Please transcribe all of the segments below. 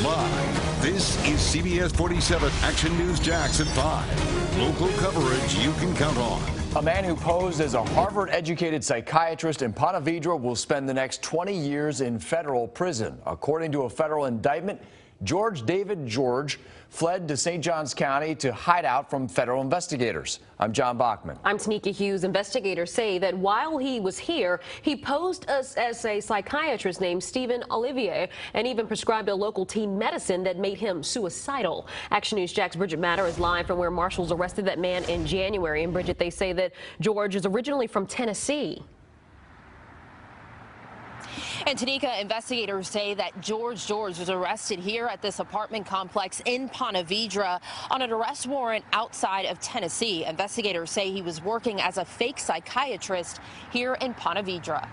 Live, this is CBS 47 Action News Jax at 5. Local coverage you can count on. A man who posed as a Harvard-educated psychiatrist in Ponte Vedra will spend the next 20 years in federal prison. According to a federal indictment, George David George fled to St. Johns County to hide out from federal investigators. I'm John Bachman. I'm Tanika Hughes. Investigators say that while he was here, he posed as a psychiatrist named Stephen Olivier and even prescribed a local teen medicine that made him suicidal. Action News Jax Bridget Matter is live from where marshals arrested that man in January. And Bridget, they say that George is originally from Tennessee. And Tanika, investigators say that George was arrested here at this apartment complex in Ponte Vedra on an arrest warrant outside of Tennessee. Investigators say he was working as a fake psychiatrist here in Ponte Vedra.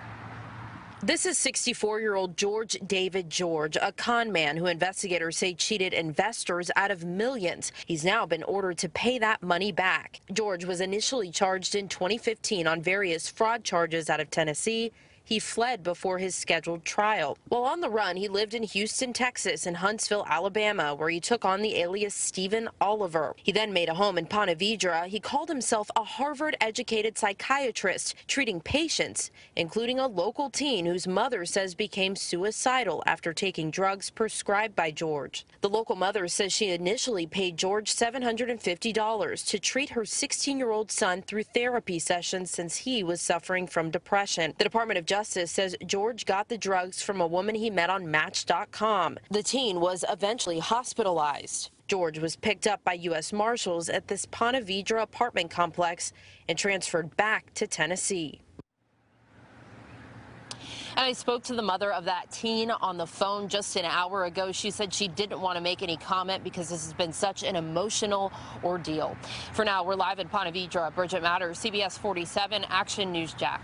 This is 64-year-old George David George, a con man who investigators say cheated investors out of millions. He's now been ordered to pay that money back. George was initially charged in 2015 on various fraud charges out of Tennessee. He fled before his scheduled trial. While on the run, he lived in Houston, Texas, and Huntsville, Alabama, where he took on the alias Stephen Oliver. He then made a home in Ponte Vedra. He called himself a Harvard-educated psychiatrist, treating patients, including a local teen whose mother says became suicidal after taking drugs prescribed by George. The local mother says she initially paid George $750 to treat her 16-year-old son through therapy sessions since he was suffering from depression. The Department of Justice says George got the drugs from a woman he met on Match.com. The teen was eventually hospitalized. George was picked up by U.S. Marshals at this Ponte Vedra apartment complex and transferred back to Tennessee. And I spoke to the mother of that teen on the phone just an hour ago. She said she didn't want to make any comment because this has been such an emotional ordeal. For now, we're live in Ponte Vedra. Bridget Matter, CBS 47 Action News Jax.